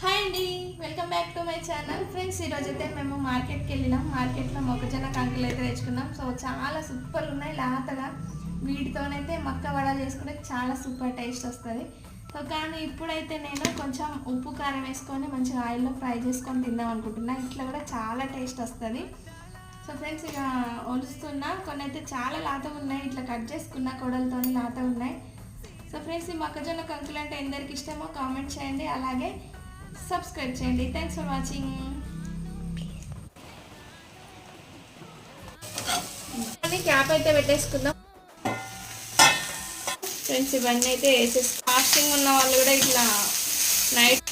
Hi అండి, welcome back to my channel. Friends, ఈరోజైతే మేము మార్కెట్కి వెళ్ళినాం. మార్కెట్లో మొక్కజొన్న కంకులు అయితే తెచ్చుకున్నాం. సో చాలా సూపర్ ఉన్నాయి లేతగా. వీటితోనైతే మక్క వడలు చేసుకుంటే చాలా సూపర్ టేస్ట్ వస్తుంది. సో కానీ ఇప్పుడైతే నేను కొంచెం ఉప్పు కారం వేసుకొని మంచిగా ఆయిల్లో ఫ్రై చేసుకొని తిందాం అనుకుంటున్నా. ఇట్లా కూడా చాలా టేస్ట్ వస్తుంది. సో ఫ్రెండ్స్, ఇక ఒలుస్తున్నా. కొన్ని అయితే చాలా లాతగా ఉన్నాయి. ఇట్లా కట్ చేసుకున్న కొడలతో లాతగా ఉన్నాయి. సో ఫ్రెండ్స్, ఈ మొక్కజొన్న కంకులు అంటే ఎందరికి ఇష్టమో కామెంట్ చేయండి, అలాగే సబ్స్క్రైబ్ చేయండి. Thanks for watching. క్యాప్ అయితే పెట్టేసుకుందాం. ఫ్రెండ్స్, ఇవన్నీ అయితే వేసేసి ఫాస్టింగ్ ఉన్న వాళ్ళు కూడా ఇట్లా నైట్